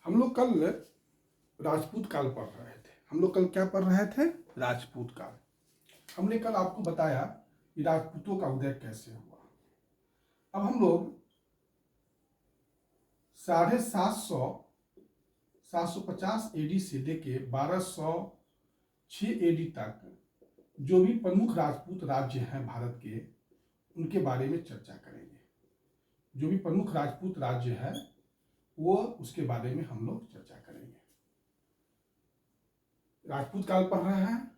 हम लोग कल राजपूत काल पढ़ रहे थे। हम लोग कल क्या पढ़ रहे थे? राजपूत काल। हमने कल आपको बताया कि राजपूतों का उदय कैसे हुआ। अब हम लोग 750 एडी से लेके 1206 एडी तक जो भी प्रमुख राजपूत राज्य हैं भारत के, उनके बारे में चर्चा करेंगे। जो भी प्रमुख राजपूत राज्य है वो उसके बारे में हम लोग चर्चा करेंगे। राजपूत काल पढ़ रहे हैं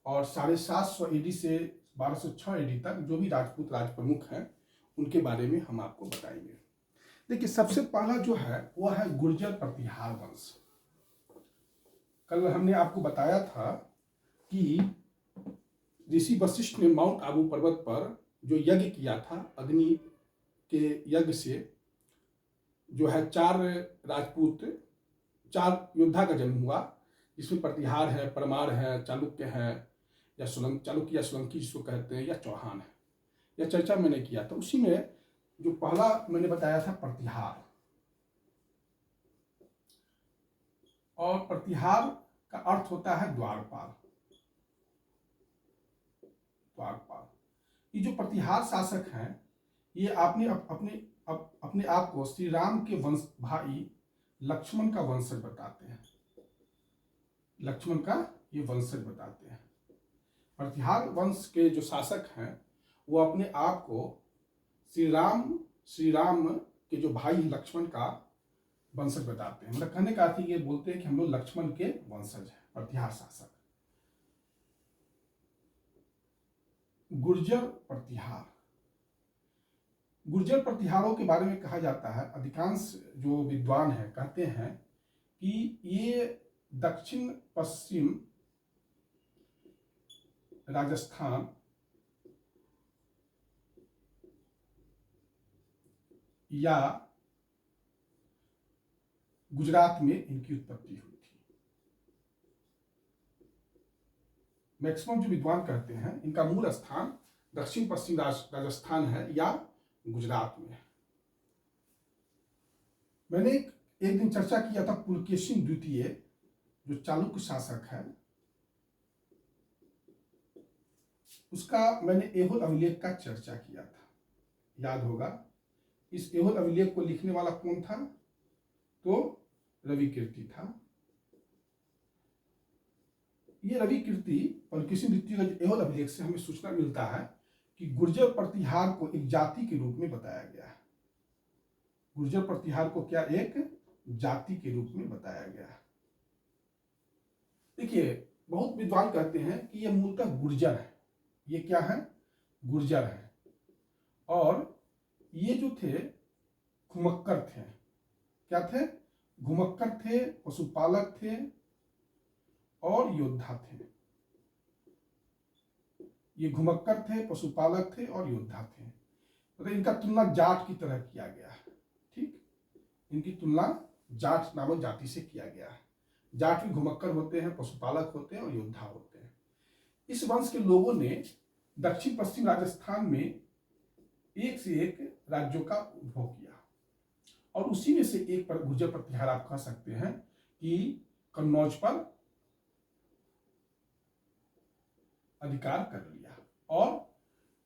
और 750 एडी से 1206 एडी तक जो भी राजपूत राज प्रमुख हैं उनके बारे में हम आपको बताएंगे। देखिए, सबसे पहला जो है वो है गुर्जर प्रतिहार वंश। कल हमने आपको बताया था कि ऋषि वशिष्ठ ने माउंट आबू पर्वत पर जो यज्ञ किया था, अग्नि के यज्ञ से जो है 4 राजपूत 4 योद्धा का जन्म हुआ, जिसमें प्रतिहार है, परमार है, चालुक्य है, या चालुक्य या सोलंकी जिसको कहते हैं, या चौहान है। यह चर्चा मैंने किया था। उसी में जो पहला मैंने बताया था प्रतिहार, और प्रतिहार का अर्थ होता है द्वारपाल। द्वारपाल ये जो प्रतिहार शासक हैं, ये आपने अपने आप को श्री राम के वंश भाई लक्ष्मण का वंशज बताते हैं। लक्ष्मण का ये वंशज बताते हैं। प्रतिहार वंश के जो शासक हैं वो अपने आप को श्री राम के जो भाई लक्ष्मण का वंशज बताते हैं। मतलब कहने का अर्थ ये बोलते हैं कि हम लोग लक्ष्मण के वंशज हैं। प्रतिहार शासक। गुर्जर प्रतिहार, गुर्जर प्रतिहारों के बारे में कहा जाता है, अधिकांश जो विद्वान हैं कहते हैं कि ये दक्षिण पश्चिम राजस्थान या गुजरात में इनकी उत्पत्ति हुई थी। मैक्सिमम जो विद्वान कहते हैं इनका मूल स्थान दक्षिण पश्चिम राजस्थान है या गुजरात में। मैंने एक दिन चर्चा किया था पुलकेशिन द्वितीय, जो चालुक्य शासक है, उसका मैंने एहोल अभिलेख का चर्चा किया था, याद होगा। इस एहोल अभिलेख को लिखने वाला कौन था? तो रवि कीर्ति था। ये रवि कीर्ति पुलकेशिन द्वितीय का एहोल अभिलेख से हमें सूचना मिलता है कि गुर्जर प्रतिहार को एक जाति के रूप में बताया गया है। गुर्जर प्रतिहार को क्या एक जाति के रूप में बताया गया है। देखिए, बहुत विद्वान कहते हैं कि यह मूलतः गुर्जर है। ये क्या है? गुर्जर है। और ये जो थे घुमक्कर थे। क्या थे? घुमक्कर थे, पशुपालक थे और योद्धा थे। ये घुमक्कर थे, पशुपालक थे और योद्धा थे। तो इनका तुलना जाट की तरह किया गया है। ठीक, इनकी तुलना जाट नामक जाति से किया गया है। जाट भी घुमक्कर होते हैं, पशुपालक होते हैं और योद्धा होते हैं। इस वंश के लोगों ने दक्षिण पश्चिम राजस्थान में एक से एक राज्यों का उद्भव किया, और उसी में से एक पर गुर्जर प्रतिहार आप कह सकते हैं कि कन्नौज पर अधिकार कर लिया। और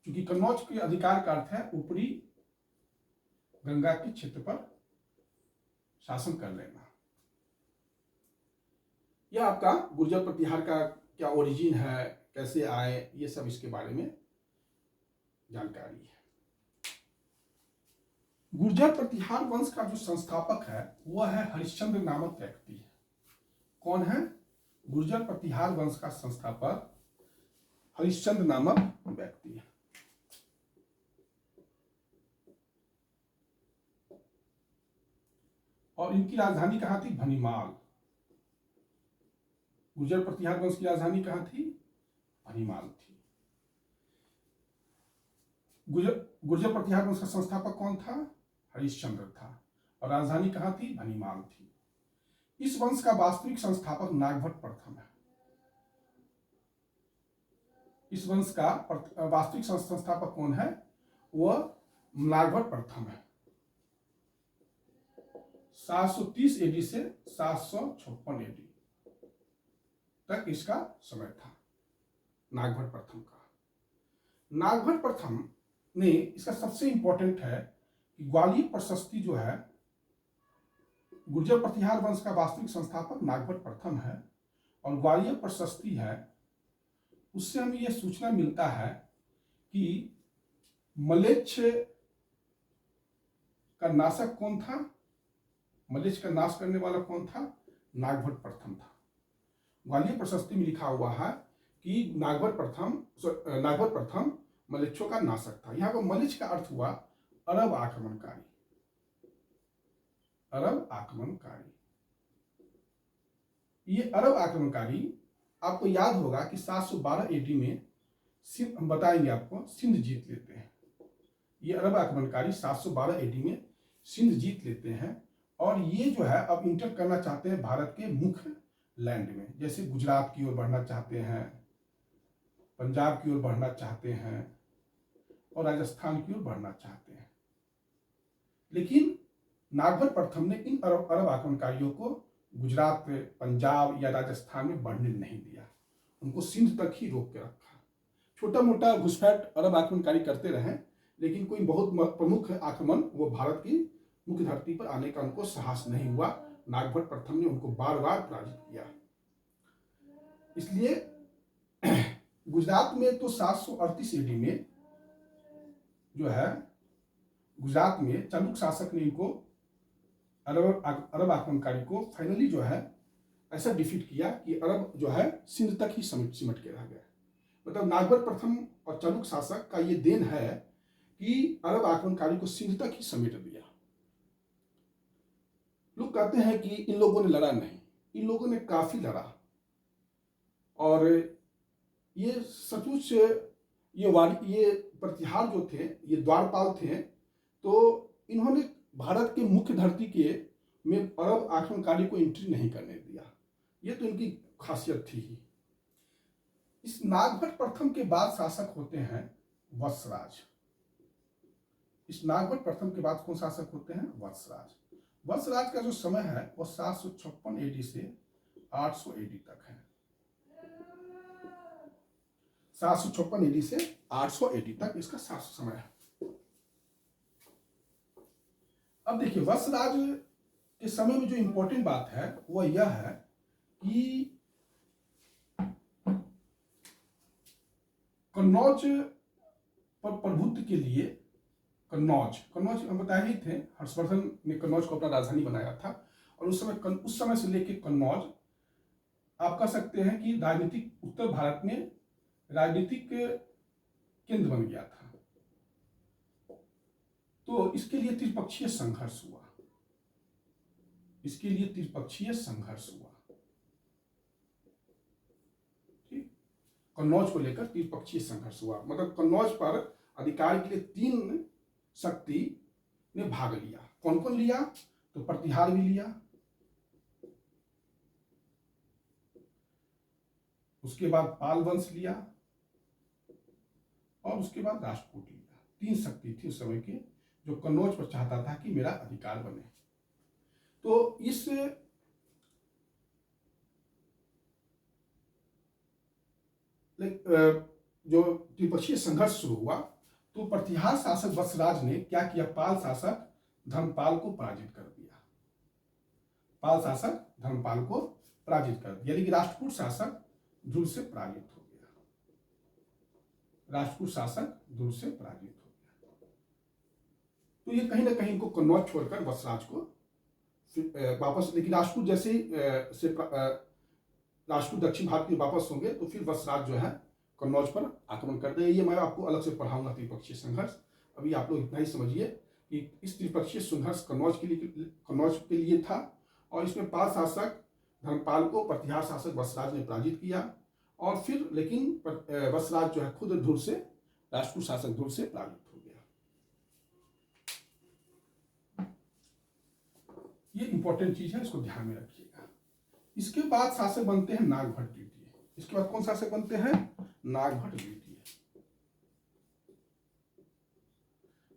चूंकि कन्नौज के अधिकार का अर्थ है ऊपरी गंगा के क्षेत्र पर शासन कर लेना। यह आपका गुर्जर प्रतिहार का क्या ओरिजिन है, कैसे आए, ये सब इसके बारे में जानकारी है। गुर्जर प्रतिहार वंश का जो संस्थापक है वह है हरिश्चंद्र नामक व्यक्ति। कौन है? गुर्जर प्रतिहार वंश का संस्थापक हरिश्चंद्र नामक व्यक्ति है। और इनकी राजधानी कहां थी? भनीमाल। गुर्जर प्रतिहार वंश की राजधानी कहां थी? भनीमाल थी। गुर्जर प्रतिहार वंश का संस्थापक कौन था? हरिश्चंद्र था। और राजधानी कहां थी? भनीमाल थी। इस वंश का वास्तविक संस्थापक नागभट्ट प्रथम है। इस वंश का वास्तविक संस्थापक कौन है? वह नागभट्ट प्रथम है। 730 एडी से 756 एडी तक इसका समय था नागभट्ट प्रथम का। नागभट्ट प्रथम ने, इसका सबसे इंपॉर्टेंट है कि ग्वालियर प्रशस्ति जो है, गुर्जर प्रतिहार वंश का वास्तविक संस्थापक नागभट्ट प्रथम है, और ग्वालियर प्रशस्ति है उससे हमें यह सूचना मिलता है कि मलेच्छ का नाशक कौन था, मलेच्छ का नाश करने वाला कौन था, नागभट्ट प्रथम था। ग्वालियर प्रशस्ति में लिखा हुआ है कि नागभट्ट प्रथम मलेच्छों का नाशक था। यहां पर मलेच्छ का अर्थ हुआ अरब आक्रमणकारी, अरब आक्रमणकारी। ये अरब आक्रमणकारी, आपको याद होगा कि 712 एडी में हम बताएंगे आपको, सिंध जीत लेते हैं। ये अरब आक्रमणकारी 712 एडी में सिंध जीत लेते हैं, और ये जो है अब इंटर करना चाहते हैं भारत के मुख्य लैंड में, जैसे गुजरात की ओर बढ़ना चाहते हैं, पंजाब की ओर बढ़ना चाहते हैं, और राजस्थान की ओर बढ़ना चाहते हैं। लेकिन नागभट्ट प्रथम ने इन अरब आक्रमणकारियों को गुजरात, पंजाब या राजस्थान में बढ़ने नहीं दिया, उनको सिंध तक ही रोक के रखा। छोटा मोटा घुसपैठ अरब आक्रमणकारी करते रहे, लेकिन कोई बहुत प्रमुख आक्रमण वो भारत की मुख्य धरती पर आने का उनको साहस नहीं हुआ। नागभट्ट प्रथम ने उनको बार बार पराजित किया। इसलिए गुजरात में तो 738 एडी में जो है, गुजरात में चालुक्य शासक ने इनको अरब आक्रमणकारी को फाइनली जो है ऐसा डिफीट किया कि अरब जो है सिंध तक ही सिमट के रह गए। मतलब नागभट्ट प्रथम और चालुक्य शासक का ये देन है कि अरब आक्रमणकारी को सिंध तक ही समेट दिया। लोग कहते हैं कि इन लोगों ने लड़ा नहीं, इन लोगों ने काफी लड़ा, और ये सचमुच ये प्रतिहार जो थे, ये द्वारपाल थे, तो इन्होंने भारत के मुख्य धरती के में अरब आक्रमणकारी को एंट्री नहीं करने दिया। ये तो इनकी खासियत थी ही। इस नागभट्ट प्रथम के बाद शासक होते हैं वत्सराज। इस नागभट्ट प्रथम के बाद कौन शासक होते हैं? वत्सराज। वत्सराज का जो समय है वो 756 एडी से 800 एडी तक है। 756 एडी से 800 एडी तक इसका शासन समय है। अब देखिए, वत्सराज के समय में जो इंपॉर्टेंट बात है वह यह है कि कन्नौज पर प्रभुत्व के लिए, कन्नौज हम बताए ही थे, हर्षवर्धन ने कन्नौज को अपना राजधानी बनाया था, और उस समय से लेकर कन्नौज आप कह सकते हैं कि राजनीतिक उत्तर भारत में राजनीतिक केंद्र बन गया था। तो इसके लिए त्रिपक्षीय संघर्ष हुआ, ठीक, कन्नौज को लेकर त्रिपक्षीय संघर्ष हुआ। मतलब कन्नौज पर अधिकार के लिए 3 शक्ति ने भाग लिया। कौन कौन लिया? तो प्रतिहार भी लिया, उसके बाद पाल वंश लिया, और उसके बाद राष्ट्रकूट लिया। 3 शक्ति थी उस समय की जो कन्नौज पर चाहता था कि मेरा अधिकार बने। तो इस जो त्रिपक्षीय संघर्ष शुरू हुआ, तो प्रतिहार शासक वत्सराज ने क्या किया? पाल शासक धर्मपाल को पराजित कर दिया। पाल शासक धर्मपाल को पराजित कर दिया, यानी कि राष्ट्रकूट शासक ध्रुव से पराजित हो गया। राष्ट्रकूट शासक ध्रुव से पराजित हो गया। तो ये कहीं ना कहीं इनको कन्नौज छोड़कर वत्सराज को वापस, लेकिन राष्ट्रकूट जैसे ही राष्ट्रकूट दक्षिण भारत के वापस होंगे तो फिर वत्सराज जो है कन्नौज पर आक्रमण कर देंगे। ये मैं आपको अलग से पढ़ाऊंगा त्रिपक्षीय संघर्ष। अभी आप लोग इतना ही समझिए कि इस त्रिपक्षीय संघर्ष कन्नौज के लिए था, और इसमें पाल शासक धर्मपाल को प्रतिहार शासक वत्सराज ने पराजित किया, और फिर लेकिन वत्सराज जो है खुद ध्रुव से, राष्ट्रकूट शासक ध्रुव से पराजित हो गया। ये इंपॉर्टेंट चीज है, इसको ध्यान में रखिएगा। इसके बाद शासक बनते हैं नागभट्ट द्वितीय। इसके बाद कौन शासक बनते हैं? नागभट्ट द्वितीय।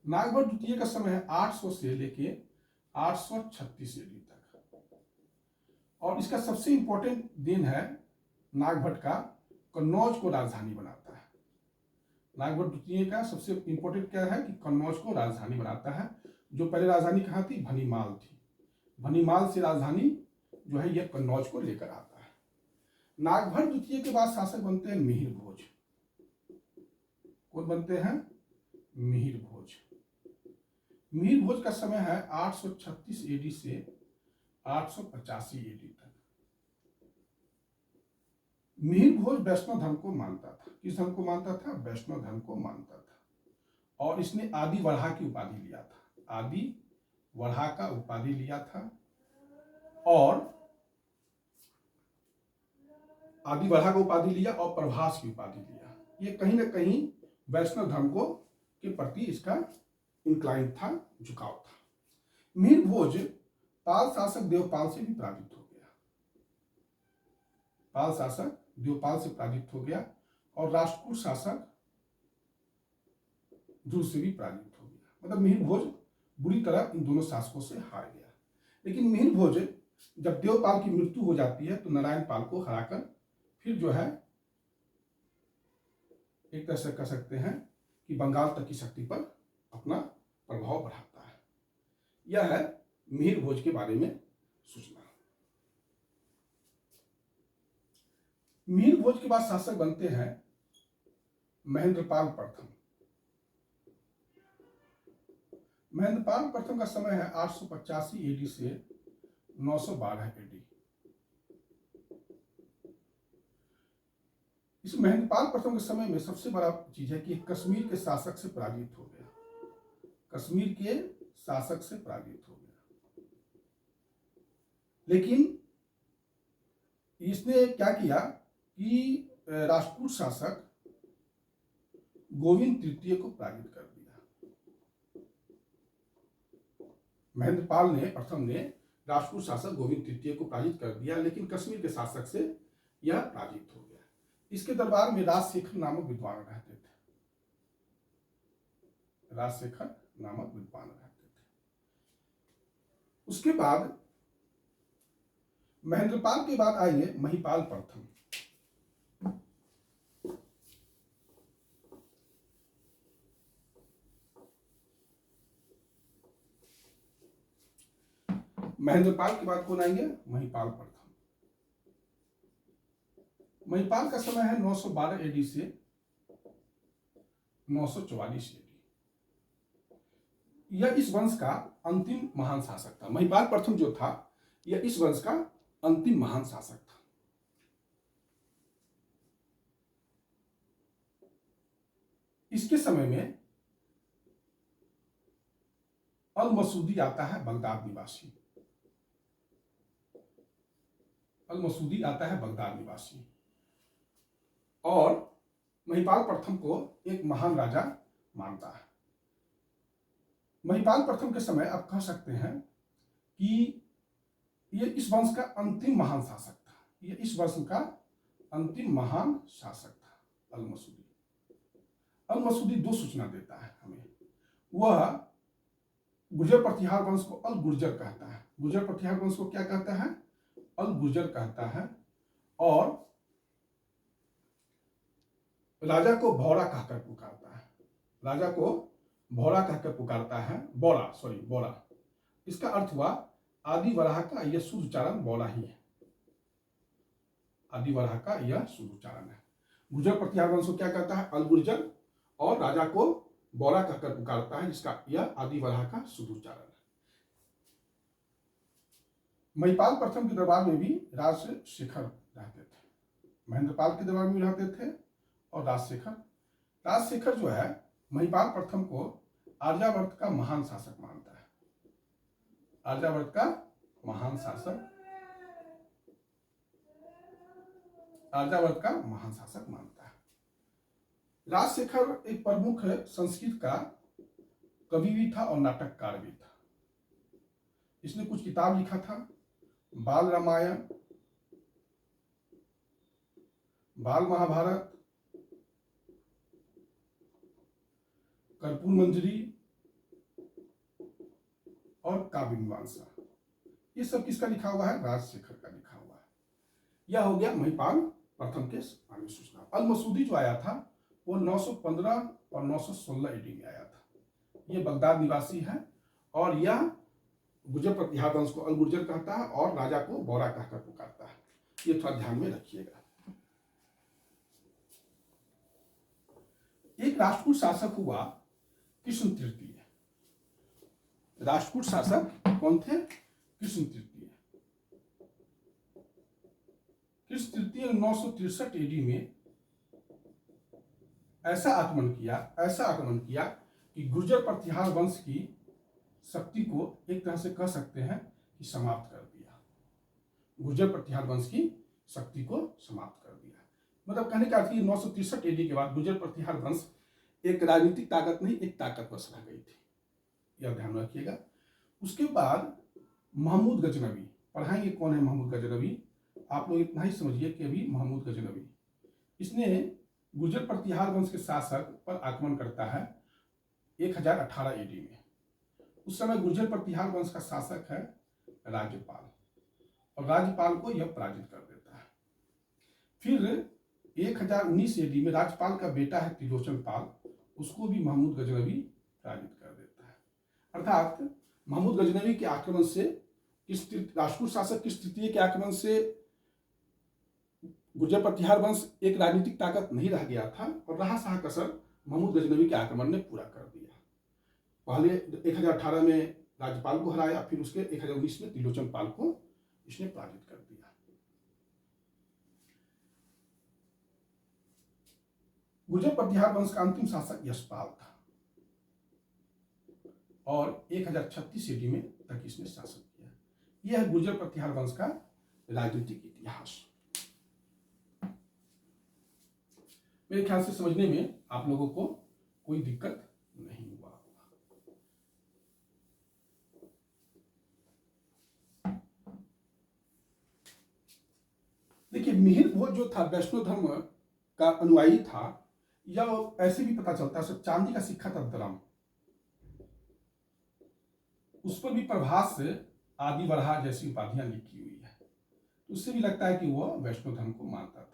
नागभट्ट द्वितीय का समय है 800 से लेके 836 AD तक। और इसका सबसे इंपॉर्टेंट दिन है नागभट्ट का कन्नौज को राजधानी बनाता है। नागभट्ट द्वितीय का सबसे इंपॉर्टेंट क्या है कि कन्नौज को राजधानी बनाता है। जो पहले राजधानी कहाँ थी? भनीमाल थी। भनीमाल से राजधानी जो है यह कन्नौज को लेकर आता है। नागभट्ट द्वितीय के बाद शासक बनते हैं मिहिर भोज। कौन बनते हैं? मिहिर भोज। मिहिर भोज का समय है 836 AD से 885 AD तक। मिहिर भोज वैष्णव धर्म को मानता था। किस धर्म को मानता था? वैष्णव धर्म को मानता था। और इसने आदि वराह की उपाधि लिया था। आदि वराह का उपाधि लिया था और आदि वराह का उपाधि लिया और प्रभास की उपाधि लिया। ये कहीं ना कहीं वैष्णव धर्म को के प्रति इसका इंक्लाइन था, झुकाव था। मिहिर भोज पाल शासक देवपाल से भी पराजित हो गया। पाल शासक देवपाल से पराजित हो गया और राष्ट्रकूट शासक ध्रुव से भी पराजित हो गया। मतलब मिहिर भोज बुरी तरह इन दोनों शासकों से हार गया। लेकिन मिहिर भोज जब देवपाल की मृत्यु हो जाती है तो नारायण पाल को हराकर फिर जो है एक तरह से कह सकते हैं कि बंगाल तक की शक्ति पर अपना प्रभाव बढ़ाता है। यह है मिहिर भोज के बारे में सूचना। मिहिर भोज के बाद शासक बनते हैं महेंद्रपाल प्रथम। महेंद्रपाल प्रथम का समय है 885 AD से 912 AD। इस महेंद्रपाल प्रथम के समय में सबसे बड़ा चीज है कि कश्मीर के शासक से पराजित हो गया। कश्मीर के शासक से पराजित हो गया। लेकिन इसने क्या किया कि राष्ट्रकूट शासक गोविंद तृतीय को पराजित कर दिया। महेंद्रपाल ने प्रथम ने राष्ट्रकूट शासक गोविंद तृतीय को पराजित कर दिया, लेकिन कश्मीर के शासक से यह पराजित हो गया। इसके दरबार में राजशेखर नामक विद्वान रहते थे। राजशेखर नामक विद्वान रहते थे। उसके बाद महेंद्रपाल के बाद आएंगे महिपाल प्रथम। महेंद्रपाल के बाद कौन आएंगे? महिपाल प्रथम। महिपाल का समय है 912 AD से 944 AD। यह इस वंश का अंतिम महान शासक था। महिपाल प्रथम जो था यह इस वंश का अंतिम महान शासक था। इसके समय में अल मसूदी आता है, बगदाद निवासी। अल मसूदी आता है, बगदाद निवासी, और महिपाल प्रथम को एक महान राजा मानता है। महिपाल प्रथम के समय आप कह सकते हैं कि यह इस वंश का अंतिम महान शासक था। यह इस वंश का अंतिम महान शासक था अल मसूदी। अल मसूदी दो सूचना देता है हमें। वह गुर्जर प्रतिहार वंश को अल गुर्जर कहता है। गुर्जर प्रतिहार वंश को क्या कहता है? अल गुर्जर कहता है। और राजा को भौरा कहकर पुकारता है। राजा को भौरा कहकर पुकारता है। बोरा। इसका अर्थ हुआ आदि वराह का यह शुद्ध उच्चारण बोरा ही है। आदि वराह का यह शुद्ध उच्चारण है। गुर्जर प्रतिहार वंश को क्या कहता है? अल गुर्जर। और राजा को बोरा कहकर पुकारता है, जिसका यह आदि वराह का शुद्ध उच्चारण है। महिपाल प्रथम के दरबार में भी राजशेखर रहते थे। महेंद्रपाल के दरबार में रहते थे और राजशेखर जो है महिपाल प्रथम को आर्यावर्त का महान शासक मानता है। आर्यावर्त का महान शासक, आर्यावर्त का महान शासक मानता है। राजशेखर एक प्रमुख संस्कृत का कवि भी था और नाटककार भी था। इसने कुछ किताब लिखा था, बाल रामायण, बाल महाभारत, कर्पूर मंजरी और काव्य मीमांसा। ये सब किसका लिखा हुआ है? राजशेखर का लिखा हुआ है। यह हो गया महिपाल प्रथम के समय में सूचना। अल मसूदी जो आया था वो 915 और 916 ईडी में आया था। ये बगदाद निवासी है और यह गुर्जर प्रतिहार वंश को अल गुर्जर कहता है और राजा को बौरा कहकर पुकारता है। ये थोड़ा ध्यान में रखिएगा। एक राष्ट्रकूट शासक हुआ कृष्ण तृतीय। राष्ट्रकूट शासक कौन थे? कृष्ण तृतीय। कृष्ण तृतीय 963 ईडी में ऐसा आक्रमण किया कि गुर्जर प्रतिहार वंश की शक्ति को एक तरह से कह सकते हैं कि समाप्त कर दिया। गुर्जर प्रतिहार वंश की शक्ति को समाप्त कर दिया। मतलब कहने का अर्थ 963 ईडी के बाद गुर्जर प्रतिहार वंश एक राजनीतिक ताकत नहीं, एक ताकत बस रह गई थी। यह ध्यान रखिएगा। उसके बाद महमूद गजनवी, पढ़ाएंगे कौन है महमूद गजनवी। आप लोग इतना ही समझिए कि अभी महमूद गजनवी, इसने गुर्जर प्रतिहार वंश के शासक पर आक्रमण करता है 1018 ईडी में। उस समय गुर्जर प्रतिहार वंश का शासक है राज्यपाल और राज्यपाल को यह पराजित कर देता है। फिर 1019 ईडी में राज्यपाल का बेटा है त्रिलोचन पाल, उसको भी महमूद गजनवी पराजित कर देता है। अर्थात महमूद गजनवी के आक्रमण से, राष्ट्रकूट शासक कृष्ण तृतीय के आक्रमण से गुर्जर प्रतिहार वंश एक राजनीतिक ताकत नहीं रह गया था और रहा सहा कसर महमूद गजनवी के आक्रमण ने पूरा कर दिया। पहले 1018 में राज्यपाल को हराया, फिर उसके 1019 में त्रिलोचन पाल को इसने पराजित कर दिया। गुर्जर प्रतिहार वंश का अंतिम शासक यशपाल था और 1036 ईडी में तक इसने शासन किया। यह है गुर्जर प्रतिहार वंश का राजनीतिक इतिहास। मेरे ख्याल से समझने में आप लोगों को कोई दिक्कत नहीं हुआ होगा। देखिए, मिहिर भोज जो था वैष्णव धर्म का अनुयायी था, या ऐसे भी पता चलता है चांदी का सिक्का था धर्म, उस पर भी प्रभास आदि वरहा जैसी उपाधियां लिखी हुई है। उससे भी लगता है कि वह वैष्णव धर्म को मानता था।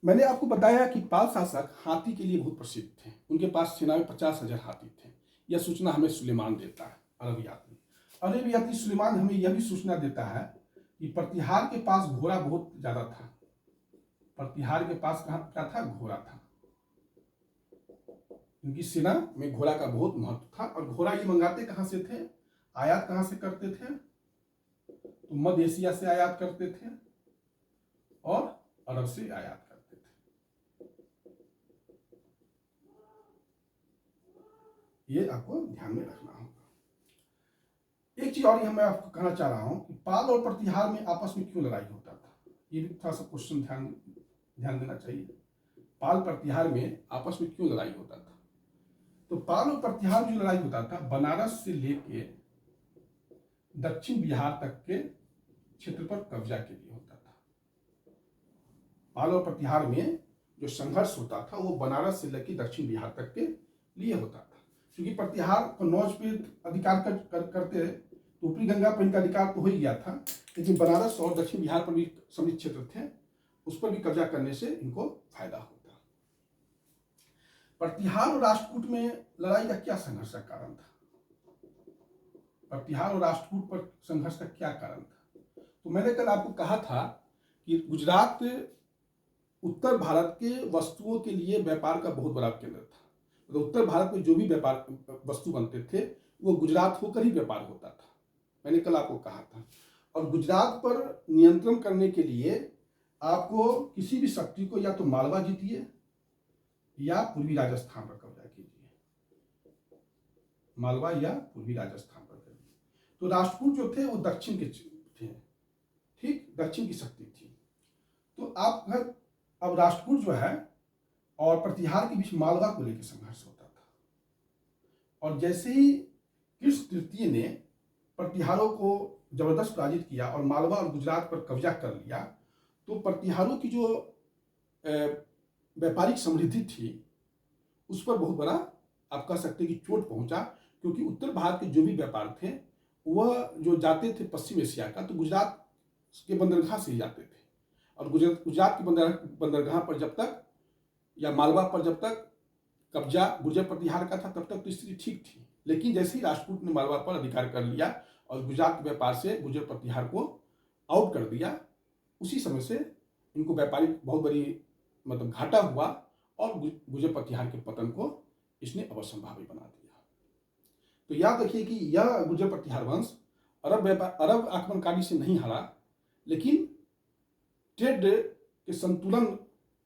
मैंने आपको बताया कि पाल शासक हाथी के लिए बहुत प्रसिद्ध थे। उनके पास सेना में 50,000 हाथी थे। यह सूचना हमें सुलेमान देता है, अरब यात्री। अरब यात्री सुलेमान हमें यह भी सूचना देता है कि प्रतिहार के पास घोड़ा बहुत ज्यादा था। प्रतिहार के पास क्या था? घोड़ा था। इनकी सेना में घोड़ा का बहुत महत्व था। और घोड़ा ये मंगाते कहां से थे? आयात कहां से करते थे? तो मध्य एशिया से आयात करते थे और अरब से आयात करते थे। ये आपको ध्यान में रखना होगा। एक चीज और मैं आपको कहना चाह रहा हूं कि पाल और प्रतिहार में आपस में क्यों लड़ाई होता था, ये भी थोड़ा सा क्वेश्चन ध्यान देना चाहिए। पाल प्रतिहार में आपस में क्यों लड़ाई होता था? तो पाल और प्रतिहार जो लड़ाई होता था, बनारस से लेके दक्षिण बिहार तक के क्षेत्र पर कब्जा के लिए होता था। पाल और प्रतिहार में जो संघर्ष होता था वो बनारस से लेकर दक्षिण बिहार तक के लिए होता था। क्योंकि प्रतिहार कन्नौज पे अधिकार करते तो ऊपरी गंगा पर इनका अधिकार तो हो ही गया था, लेकिन बनारस और दक्षिण बिहार पर भी समृद्ध क्षेत्र थे, उस पर भी कब्जा करने से इनको फायदा होता। प्रतिहार और राष्ट्रकूट में लड़ाई का क्या संघर्ष का कारण था? प्रतिहार और राष्ट्रकूट पर संघर्ष का क्या कारण था? तो मैंने कल आपको कहा था कि गुजरात उत्तर भारत के वस्तुओं के लिए व्यापार का बहुत बड़ा केंद्र था। तो उत्तर भारत में जो भी व्यापार वस्तु बनते थे वो गुजरात होकर ही व्यापार होता था, मैंने कल आपको कहा था। और गुजरात पर नियंत्रण करने के लिए आपको किसी भी शक्ति को या तो मालवा जीतिए या पूर्वी राजस्थान पर कब्जा कीजिए, मालवा या पूर्वी राजस्थान पर करिए। तो राष्ट्रकूट जो थे वो दक्षिण के थे, ठीक, दक्षिण की शक्ति थी। तो आप अब राष्ट्रकूट जो है और प्रतिहार के बीच मालवा को लेकर संघर्ष होता था। और जैसे ही कृष्ण तृतीय ने प्रतिहारों को जबरदस्त पराजित किया और मालवा और गुजरात पर कब्जा कर लिया, तो प्रतिहारों की जो व्यापारिक समृद्धि थी उस पर बहुत बड़ा आप कह सकते हैं कि चोट पहुंचा, क्योंकि उत्तर भारत के जो भी व्यापार थे वह जो जाते थे पश्चिम एशिया का, तो गुजरात के बंदरगाह से ही जाते थे। और गुजरात की बंदरगाह पर जब तक या मालवा पर जब तक कब्जा गुर्जर प्रतिहार का था तब तक तो स्थिति ठीक थी। लेकिन जैसे ही राजपूत ने मालवा पर अधिकार कर लिया और गुजरात के व्यापार से गुर्जर प्रतिहार को आउट कर दिया, उसी समय से इनको व्यापारिक बहुत बड़ी मतलब घाटा हुआ और गुर्जर प्रतिहार के पतन को इसने अवसंभावी बना दिया। तो याद रखिए कि यह गुर्जर प्रतिहार वंश अरब आक्रमणकारी से नहीं हारा, लेकिन ट्रेड के संतुलन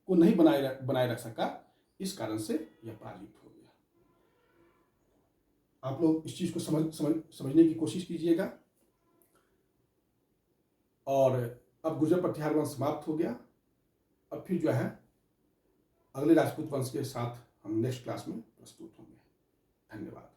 को नहीं बनाए रख सका, इस कारण से यह पराजित हो गया। आप लोग इस चीज को समझने की कोशिश कीजिएगा। और अब गुर्जर प्रतिहार वंश समाप्त हो गया। अब फिर जो है अगले राजपूत वंश के साथ हम नेक्स्ट क्लास में प्रस्तुत होंगे। धन्यवाद।